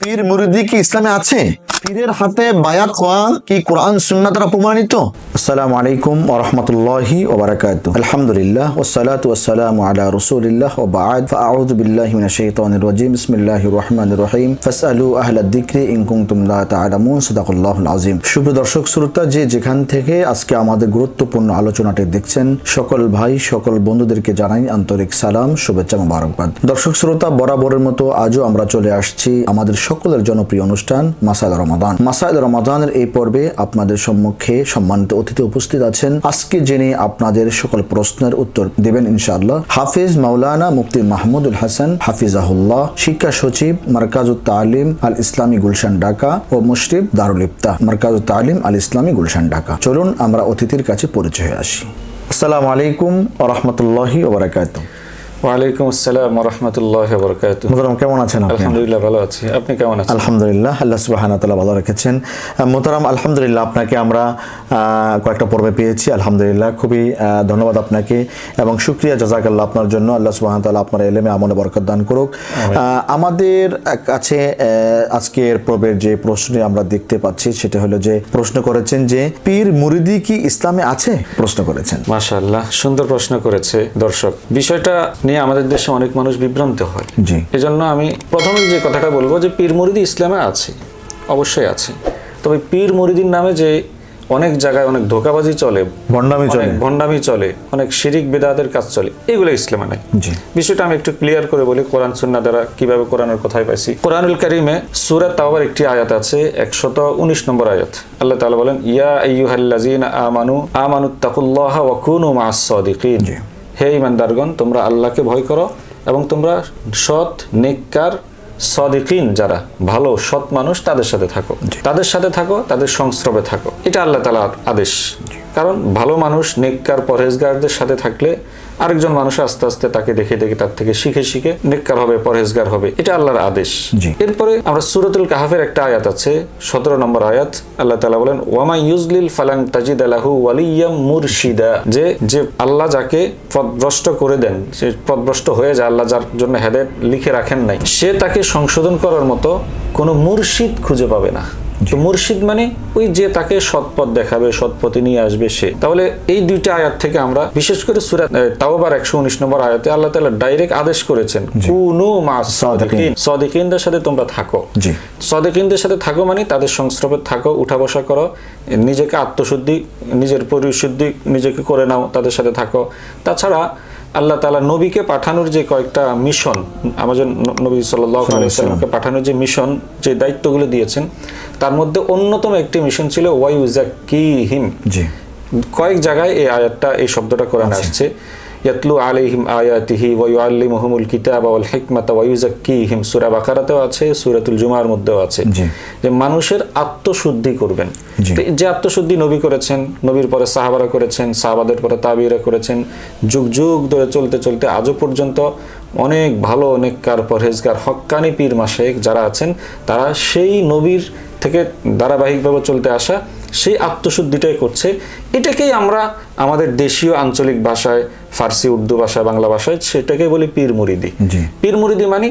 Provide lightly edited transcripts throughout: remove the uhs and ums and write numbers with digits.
পীর মুরিদি কি ইসলামে আছে? পীরের হাতে বায়াত হওয়া কি কোরআন সুন্নাহ দ্বারা প্রমাণিত? আসসালামু আলাইকুম ওয়া রাহমাতুল্লাহি ওয়া বারাকাতুহু। আলহামদুলিল্লাহ ওয়াসসালাতু ওয়াসসালামু আলা রাসূলিল্লাহ ওয়া বা'দ। ফাআউযু বিল্লাহি মিনাশ শাইতানির রাজীম। বিসমিল্লাহির রহমানির রহিম। ফাসআলু আহলাদ যিকরি ইন কুনতুম লা তা'লামুন। সাদাকাল্লাহুল আযীম। সুপ্রিয় দর্শক শ্রোতা, যেখান থেকে আজকে আমাদের গুরুত্বপূর্ণ আলোচনাটি দেখছেন, সকল ভাই সকল বন্ধুদেরকে জানাই আন্তরিক সালাম, শুভেচ্ছা, মোবারকবাদ। দর্শক শ্রোতা, বরাবরের মতো আজও আমরা চলে আসছি আমাদের সকলের জনপ্রিয় অনুষ্ঠান মাসাইল রমাদান। মাসাইল রমাদানের এই পর্বে আপনাদের সম্মুখে সম্মানিত অতিথি উপস্থিত আছেন। আজকে যিনি আপনাদের সকল প্রশ্নের উত্তর দেবেন ইনশাআল্লাহ, হাফিজ মাওলানা মুফতি মাহমুদুল হাসান হাফিজাহুল্লাহ, শিক্ষা সচিব মারকাজুত তালিম আল ইসলামী গুলশান ঢাকা ও মুশরিফ দারুল ইফতা মারকাজুত তালিম আল ইসলামী গুলশান ঢাকা। চলুন আমরা অতিথির কাছে পরিচয় হয়ে আসি। আসসালামু আলাইকুম ওয়া রাহমাতুল্লাহি ওয়া বারাকাতুহু। ওয়ালাইকুম আসসালাম ওয়া রাহমাতুল্লাহি ওয়া বারাকাতুহু। মোহতারাম, কেমন আছেন আপনি? আলহামদুলিল্লাহ ভালো আছি, আপনি কেমন আছেন? আলহামদুলিল্লাহ, আল্লাহ সুবহানাহু ওয়া তাআলা ভালো রেখেছেন। মোহতারাম, আলহামদুলিল্লাহ, আপনাকে আমরা কয়েকটা পর্বে পেয়েছি, আলহামদুলিল্লাহ, খুবই ধন্যবাদ আপনাকে এবং শুকরিয়া, জাযাকাল্লাহ আপনার জন্য। আল্লাহ সুবহানাহু ওয়া তাআলা আপনার ইলমে আমলে বরকত দান করুক। আমাদের কাছে আজকের পর্বের যে প্রশ্নে আমরা দেখতে পাচ্ছি সেটা হলো যে প্রশ্ন করেছেন যে পীর মুরিদি কি ইসলামে আছে, প্রশ্ন করেছেন। মাশাআল্লাহ, সুন্দর প্রশ্ন করেছে দর্শক। বিষয়টা নিয়ে আমাদের দেশে অনেক মানুষ বিভ্রান্ত হয়। জি, এজন্য আমি প্রথমে যে কথাটা বলবো যে পীর মুরিদি ইসলামে আছে, অবশ্যই আছে। তবে পীর মুরিদির নামে যে অনেক জায়গায় অনেক ধোঁকাবাজি চলে, ভণ্ডামি চলে, অনেক শিরিক বিদআতের কাজ চলে, এগুলো ইসলামে নাই। বিষয়টা আমি একটু ক্লিয়ার করে বলি। কোরআন সুন্নাহ দ্বারা কিভাবে কোরআনের কথাই পাইছি। কোরআনুল কারীমে সূরা তাওবার একটি আয়াত আছে, 119 নম্বর আয়াত। আল্লাহ তাআলা বলেন, ইয়া আইয়ুহাল্লাযীনা আমানুত্তাকুল্লাহা ওয়া কুনু মা'আস সাদিকিন। হে ঈমানদারগণ, তোমরা আল্লাহকে ভয় করো এবং তোমরা সৎ, নেককার, সাদিকিন যারা ভালো সৎ মানুষ তাদের সাথে থাকো, তাদের সংস্রবে থাকো। এটা আল্লাহ তাআলার আদেশ। কারণ ভালো মানুষ, নেককার, পরহেজগারদের সাথে থাকলে আরেকজন মানুষ আস্তে আস্তে তাকে দেখে তার থেকে শিখে নেককার হবে, পরহেজগার হবে। এটা আল্লাহর আদেশ। এরপরে আমরা সূরাতুল কাহফের একটা আয়াত আছে, 17 নম্বর আয়াত। আল্লাহ তাআলা বলেন, ওয়ামা ইউজলিল ফালান তাজিদ লাহু ওয়ালিয়াম মুরশিদা। যে আল্লাহ যাকে পথভ্রষ্ট করে দেন, সে পথভ্রষ্ট হয়ে যায়, আল্লাহ যার জন্য হেদায়েত লিখে রাখেন নাই, সে তাকে সংশোধন করার মতো কোনো মুরশিদ খুঁজে পাবে না। তো মুরশিদ মানে ওই যে তাকে সৎপথ দেখাবে, সৎপথে নিয়ে আসবে সে। তাহলে এই দুইটা আয়াত থেকে আমরা বিশেষ করে সূরা তাওবার 119 নম্বর আয়াতে আল্লাহ তাআলা ডাইরেক্ট আদেশ করেছেন, কুনু মা'আস সাদিকিন, সাদিকিনদের সাথে তোমরা থাকো। সাদিকিনদের সাথে থাকো মানে তাদের সংস্রবে থাকো, উঠা বসা করো, নিজেকে আত্মশুদ্ধি, নিজের পরিশুদ্ধি নিজেকে করে নাও, তাদের সাথে থাকো। তাছাড়া আল্লাহ তাআলা নবীকে পাঠানোর যে কয়েকটা মিশন, আমাদের নবী সাল্লাল্লাহু আলাইহি ওয়াসাল্লামকে পাঠানোর যে মিশন, যে দায়িত্বগুলো দিয়েছেন, তার মধ্যে অন্যতম একটি মিশন ছিল ওয়ায়ুযাক্কিহিম। কয়েক জায়গায় এই আয়াতটা, এই শব্দটা কোরআনে আসছে, ইয়াতলু আলাইহিম আয়াতিহি ওয়া ইউআল্লিমুহুমুল কিতাবা ওয়াল হিকমাতা ওয়া ইউযাক্কিহিম। সূরা বাকারাতেও আছে, সূরাতুল জুমার মধ্যেও আছে যে মানুষের আত্মশুদ্ধি করবেন। যে আত্মশুদ্ধি নবী করেছেন, নবীর পরে সাহাবারা করেছেন, সাহাবাদের পরে তাবিঈরা করেছেন, যুগ যুগ ধরে চলতে চলতে আজও পর্যন্ত অনেক ভালো, নেককার, পরহেজগার, হক্কানি পীর মাশায়েখ যারা আছেন, তারা সেই নবীর থেকে ধারাবাহিকভাবে চলতে আসা সেই আত্মশুদ্ধিটাই করছে। এটাকেই আমরা আমাদের দেশীয় আঞ্চলিক ভাষায়, ফার্সি, উর্দু ভাষায়, বাংলা ভাষায় সেটাকে বলি পীর মুরিদি। পীর মুরিদি মানে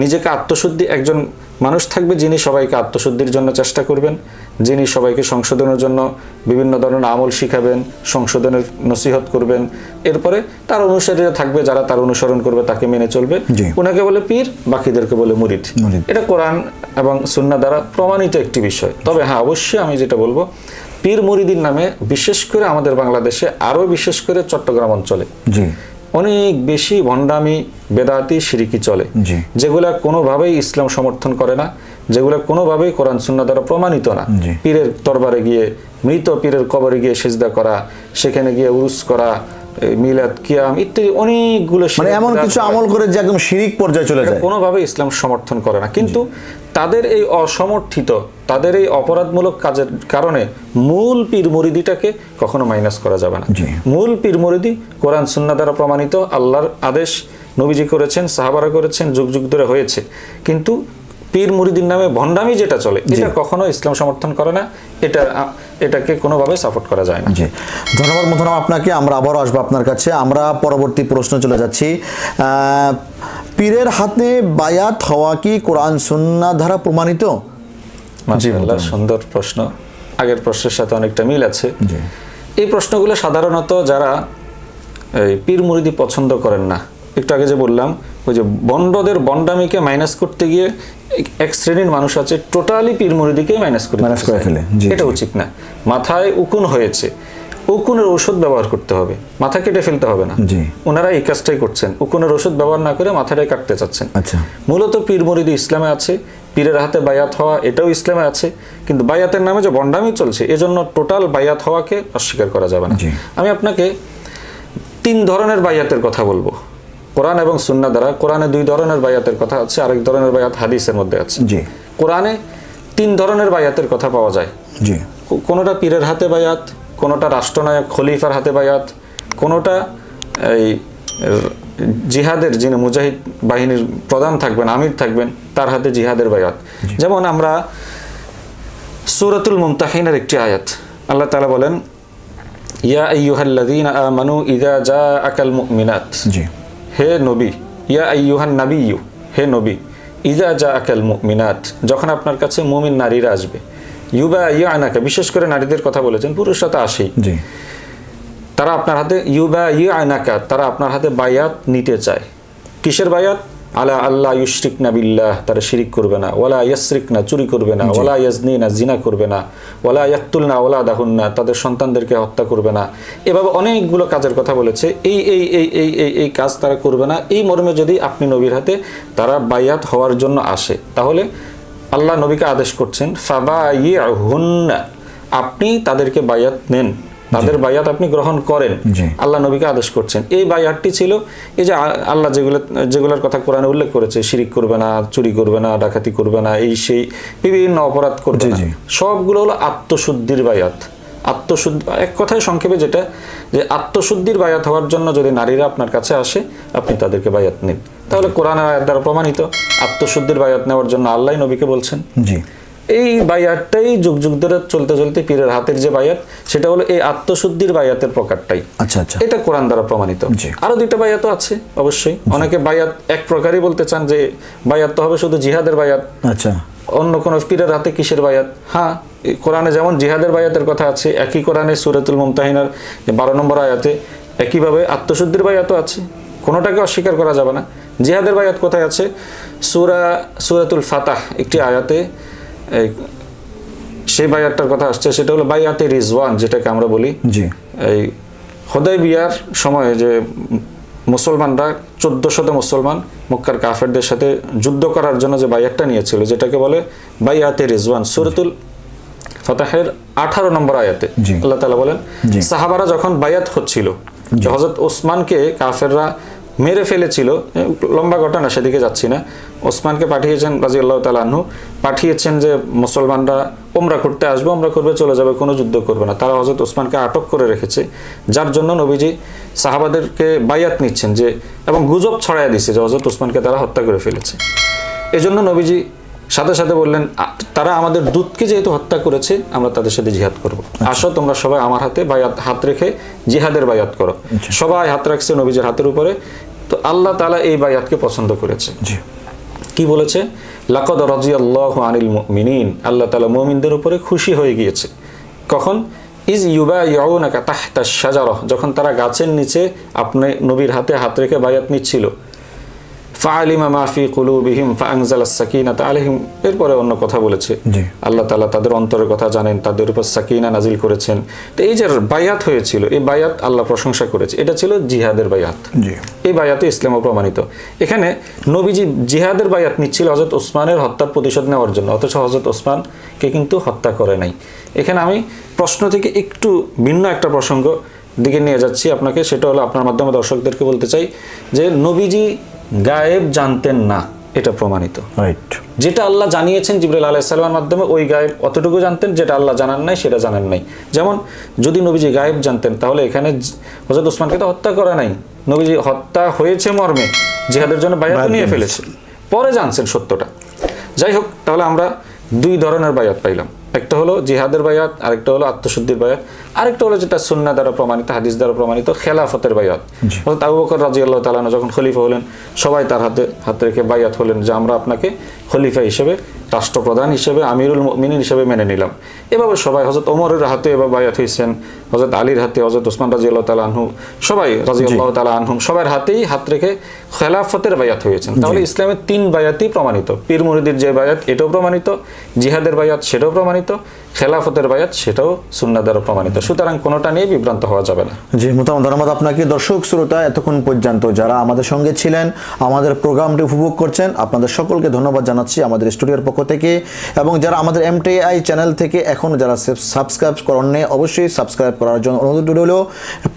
নিজেকে আত্মশুদ্ধি, একজন মানুষ থাকবে যিনি সবাইকে আত্মশুদ্ধির জন্য চেষ্টা করবেন, যিনি সবাইকে সংশোধনের জন্য বিভিন্ন ধরনের আমল শিখাবেন, সংশোধনের নসিহত করবেন। এরপরে তার অনুসারীরা থাকবে যারা তার অনুসরণ করবে, তাকে মেনে চলবে। ওনাকে বলে পীর, বাকিদেরকে বলে মুরিদ। এটা কোরআন এবং সুন্নাহ দ্বারা প্রমাণিত একটি বিষয়। তবে হ্যাঁ, অবশ্যই আমি যেটা বলবো, পীর মুরিদির নামে বিশেষ করে আমাদের বাংলাদেশে, আরো বিশেষ করে চট্টগ্রাম অঞ্চলে অনেক বেশি ভণ্ডামি, বেদাতি, শিরিকি চলে, যেগুলা কোনোভাবেই ইসলাম সমর্থন করে না, যেগুলা কোনোভাবেই কোরআন সুন্নাহ দ্বারা প্রমাণিত না। পীরের দরবারে গিয়ে, মৃত পীরের কবরে গিয়ে সিজদা করা, সেখানে গিয়ে উরুস করা, মিলাদ, কিয়াম ইত্যাদি অনেকগুলো, মানে এমন কিছু আমল করে যে একদম শিরিক পর্যায়ে চলে যায়, কোনোভাবে ইসলাম সমর্থন করে না। কিন্তু তাদের এই অসমর্থিত, তাদের এই অপরাধমূলক কাজের কারণে মূল পীর মুরিদিটাকে কখনো মাইনাস করা যাবে না। মূল পীর মুরিদি কোরআন সুন্নাহ দ্বারা প্রমাণিত, আল্লাহর আদেশ, নবীজি করেছেন, সাহাবারা করেছেন, যুগ যুগ ধরে হয়েছে। কিন্তু পীর মুরিদির নামে ভণ্ডামি যেটা চলে এটা কখনো ইসলাম সমর্থন করে না, এটাকে কোনোভাবে সাপোর্ট করা যায় না। জি, ধন্যবাদ মোহতারাম আপনাকে। আমরা আবারও আসবো আপনার কাছে। আমরা পরবর্তী প্রশ্ন চলে যাচ্ছি। পীরের হাতে বায়াত হওয়া কি কোরআন সুন্নাহ দ্বারা প্রমাণিত? মাশাআল্লাহ, সুন্দর প্রশ্ন, আগের প্রশ্নের সাথে অনেকটা মিল আছে। এই প্রশ্নগুলো সাধারণত যারা এই পীর মুরিদি পছন্দ করেন না, একটু আগে যে বললাম ওই যে বন্ডদের বন্ডামিকে মাইনাস করতে গিয়ে এক শ্রেণীর মানুষ আছে টোটালি পীর মুরিদিকেই মাইনাস করে ফেলে। এটা উচিত না। মাথায় উকুন হয়েছে, উকুনের ওষুধ ব্যবহার করতে হবে, মাথা কেটে ফেলতে হবে না। ওনারা এই কাজটাই করছেন, উকুনের ওষুধ ব্যবহার না করে মাথাটাই কাটতে চাচ্ছেন। মূলত পীর মুরিদি ইসলামে আছে, পীরের হাতে বায়াত হওয়া এটাও ইসলামে আছে, কিন্তু বায়াতের নামে যে বন্ডামি চলছে এজন্য টোটাল বায়াত হওয়াকে অস্বীকার করা যাবে না। আমি আপনাকে 3 ধরনের বায়াতের কথা বলবো কোরআন এবং সুন্নাহ দ্বারা। কোরআনে 2 ধরনের বায়াতের কথা আছে, আরেক ধরনের বায়াত হাদিসের মধ্যে আছে। কোরআনে 3 ধরনের বায়াতের কথা পাওয়া যায়। কোনোটা পীরের হাতে বায়াত, কোনোটা রাষ্ট্রনায়ক খলিফার হাতে বায়াত, কোনোটা এই জিহাদের যিনি মুজাহিদ বাহিনীর প্রধান থাকবেন, আমির থাকবেন, তার হাতে জিহাদের বায়াত। যেমন আমরা সূরাতুল মুমতাহিনের একটি আয়াত, আল্লাহ তাআলা বলেন ইয়া আইয়ুহাল্লাযীনা আমানু ইযা জাআকাল মুমিনাত, হে নবী, ইয়া আইয়ুহান নাবিয়্যু, হে নবী, ইযা জাআকাল মুমিনাত, যখন আপনার কাছে মুমিন নারীরা আসবে, ইউবাইয়ুনাকা, বিশেষ করে নারীদের কথা বলেছেন, পুরুষরা তো আসেই, তারা আপনার হাতে ইউবাইয়ুনাকা, তারা আপনার হাতে বায়াত নিতে চায়। কিসের বায়াত? আলা আল্লাহ ইউশরিকনা বিল্লাহ, তারা শিরিক করবে না, ওয়ালা ইয়াসরিকনা, চুরি করবে না, ওয়ালা ইয়াজনিনা, জিনা করবে না, ওয়ালা ইয়াকতুলনা ওলাদাহুন্না, তাদের সন্তানদেরকে হত্যা করবে না। এভাবে অনেকগুলো কাজের কথা বলেছে। এই কাজ তারা করবে না। এই মর্মে যদি আপনি নবীর হাতে তারা বায়াত হওয়ার জন্য আসে, তাহলে আল্লাহ নবীকে আদেশ করছেন ফাবাইহুন্না, আপনি তাদেরকে বায়াত নেন, তাদের বায়াত আপনি গ্রহণ করেন। আল্লাহ নবীকে আদেশ করছেন। এই বায়াতটি ছিল এই যে আল্লাহ যেগুলোর কথা কোরআনে উল্লেখ করেছে, শিরিক করবে না, চুরি করবে না, ডাকাতি করবে না, এই সেই বিভিন্ন অপরাধ করবে না, সবগুলো হলো আত্মশুদ্ধির বায়াত। আত্মশুদ্ধি, এক কথায় সংক্ষেপে যেটা, যে আত্মশুদ্ধির বায়াত হওয়ার জন্য যদি নারীরা আপনার কাছে আসে, আপনি তাদেরকে বায়াত নিন। তাহলে কোরআনের আয়াত দ্বারা প্রমাণিত আত্মশুদ্ধির বায়াত নেওয়ার জন্য আল্লাহ নবীকে বলছেন। এই বায়াতটাই যুগ যুগ ধরে চলতে চলতে পীরের হাতের যে বায়াত, সেটা হলো এই আত্মশুদ্ধির বায়াতের প্রকারটাই। এটা কোরআন দ্বারা প্রমাণিত। আরো 2টা বায়াতও আছে অবশ্যই। অনেকে বায়াত এক প্রকারই বলতে চান যে বায়াত তো হবে শুধু জিহাদের বায়াত, অন্য কোন পীরের হাতে কিসের বায়াত? হ্যাঁ, কোরআনে যেমন জিহাদের বায়াতের কথা আছে, একই কোরআনে সূরাতুল মুমতাহিনার 12 নম্বর আয়াতে একইভাবে আত্মশুদ্ধির বায়াতও আছে, কোনোটাকে অস্বীকার করা যাবে না। জিহাদের বায়াত কোথায় আছে? সূরাতুল ফাতাহ একটি আয়াতে সেই বায়াতটার কথা আসছে, সেটা হলো বায়াতে রিজওয়ান, যেটাকে আমরা বলি। এই হুদায়বিয়ার সময়ে যে মুসলমানরা 1400 মুসলমান মক্কার কাফেরদের সাথে যুদ্ধ করার জন্য যে বায়াতটা নিয়েছিল, যেটাকে বলে বায়াতে রিজওয়ান, সূরাতুল ফাতাহের 18 নম্বর আয়াতে আল্লাহ তাআলা বলেন সাহাবারা যখন বায়াত হচ্ছিল, হযরত ওসমানকে কাফেররা মেরে ফেলেছিল, লম্বা ঘটনা, সেদিকে যাচ্ছি না। ওসমানকে পাঠিয়েছেন রাদিয়াল্লাহু তাআলা আনহু, পাঠিয়েছেন যে মুসলমানরা উমরা করতে আসবে, উমরা করবে, চলে যাবে, কোনো যুদ্ধ করবে না। তারা হযরত ওসমানকে আটক করে রেখেছে, যার জন্য নবীজি সাহাবাদেরকে বায়াত নিচ্ছেন যে, এবং গুজব ছড়াইয়া দিছে যে হযরত ওসমানকে তারা হত্যা করে ফেলেছে। এজন্য নবীজি সাথে সাথে বললেন, তারা আমাদের দূতকে যেহেতু হত্যা করেছে, আমরা তাদের সাথে জিহাদ করব। আসো তোমরা সবাই আমার হাতে বায়াত, হাত রেখে জিহাদের বায়াত করো। সবাই হাত রাখছে নবীজির হাতের উপরে। তো আল্লাহ তাআলা এই বায়াতকে পছন্দ করেছে। কি বলেছে? লাকাদ রাদিয়াল্লাহু আনিল মুমিনিন, আল্লাহ তাআলা মুমিনদের উপরে খুশি হয়ে গিয়েছে। কখন? ইজ ইউবাইউনাকা তাহতা শাজারা, যখন তারা গাছের নিচে আপনি নবীর হাতে হাত রেখে বায়াত নিচ্ছিল। ফাআলিমা মা ফি কুলুবিহিম ফাআনজালাস সাকিনাতা আলাইহিম, এরপরে অন্য কথা বলেছে। আল্লাহ তাআলা তাদের অন্তরের কথা জানেন, তাদের উপর সাকিনা নাজিল করেছেন। তো এই যে বায়াত হয়েছিল, এই বায়াত আল্লাহ প্রশংসা করেছে, এটা ছিল জিহাদের বায়াত। এই বায়াতে ইসলামে প্রমাণিত। এখানে নবীজি জিহাদের বায়াত নিচ্ছিল হযরত ওসমানের হত্যার প্রতিশোধ নেওয়ার জন্য, অথচ হযরত ওসমানকে কিন্তু হত্যা করে নাই। এখানে আমি প্রশ্ন থেকে একটু ভিন্ন একটা প্রসঙ্গ দিকে নিয়ে যাচ্ছি আপনাকে, সেটা হলো আপনার মাধ্যমে দর্শকদেরকে বলতে চাই যে নবীজি গায়েব জানতেন না, এটা প্রমাণিত। যেটা আল্লাহ জানিয়েছেন জিবরাইল আলাইহিস সালামের মাধ্যমে, ওই গায়েব অতটুকু জানতেন, যেটা আল্লাহ জানান নাই সেটা জানেন নাই। যেমন যদি নবীজি গায়েব জানতেন, তাহলে এখানে হযরত ওসমানকে তো হত্যা করা নাই, নবীজি হত্যা হয়েছে মর্মে জিহাদের জন্য বায়াত নিয়ে ফেলেছে, পরে জানছেন সত্যটা। যাই হোক, তাহলে আমরা দুই ধরনের বায়াত পাইলাম। একটা হলো জিহাদের বায়াত, আরেকটা হলো আত্মশুদ্ধির বায়াত, আরেকটা হলো যেটা সুন্নাহ দ্বারা প্রমাণিত, হাদিস দ্বারা প্রমাণিত খেলাফতের বায়াত। হযরত আবু বকর রাদিয়াল্লাহু তাআলা আনহু যখন খলিফা হলেন, সবাই তার হাত রেখে বায়াত হলেন যে আমরা আপনাকে খলিফা হিসেবে, রাষ্ট্রপ্রধান হিসেবে, আমিরুল মুমিনিন হিসেবে মেনে নিলাম। এভাবে সবাই, হযরত ওমরের হাতে এবার বায়াত হয়েছেন, হযরত আলীর হাতে, হযরত ওসমান রাদিয়াল্লাহু তাআলা আনহু, সবাই রাদিয়াল্লাহু তাআলা আনহুম সবার হাতেই হাত রেখে খেলাফতের বায়াত হয়েছেন। তাহলে ইসলামের তিন বায়াতই প্রমাণিত। পীর মুরিদির যে বায়াত এটাও প্রমাণিত, জিহাদের বায়াত সেটাও প্রমাণিত, খেলাফতের বায়াত সেটাও সুন্নাহ দ্বারা প্রমাণিত। সুতরাং কোনোটা নিয়ে বিভ্রান্ত হওয়া যাবে না। জি, মোহতারাম ধন্যবাদ আপনাকে। দর্শক শ্রোতা, এতক্ষণ পর্যন্ত যারা আমাদের সঙ্গে ছিলেন, আমাদের প্রোগ্রামটি উপভোগ করছেন, আপনাদের সকলকে ধন্যবাদ জানাচ্ছি আমাদের স্টুডিওর পক্ষ থেকে। এবং যারা আমাদের MTI চ্যানেল থেকে এখন যারা সাবস্ক্রাইব করেননি, অবশ্যই সাবস্ক্রাইব করার জন্য অনুরোধ রইল।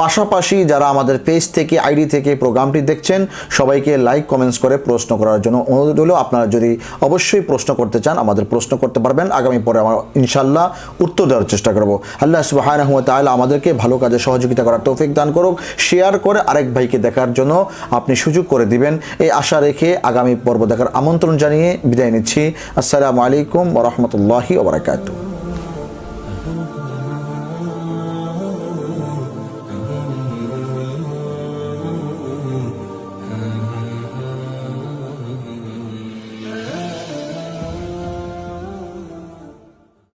পাশাপাশি যারা আমাদের পেজ থেকে, আইডি থেকে প্রোগ্রামটি দেখছেন, সবাইকে লাইক কমেন্টস করে প্রশ্ন করার জন্য অনুরোধ রইল। আপনারা যদি অবশ্যই প্রশ্ন করতে চান, আমাদের প্রশ্ন করতে পারবেন। আগামী পরে আমরা ইনশাআল্লাহ উত্তর দেওয়ার চেষ্টা করব। আল্লাহ সুবহানাহু ওয়া তাআলা আমাদেরকে ভালো কাজে সহযোগিতা করার তৌফিক দান করুক। শেয়ার করে আরেক ভাইকে দেখার জন্য আপনি সুযোগ করে দিবেন, এই আশা রেখে আগামী পর্ব দেখার আমন্ত্রণ জানিয়ে বিদায় নিচ্ছি। আসসালামু আলাইকুম ওয়া রাহমাতুল্লাহি ওয়া বারাকাতুহু।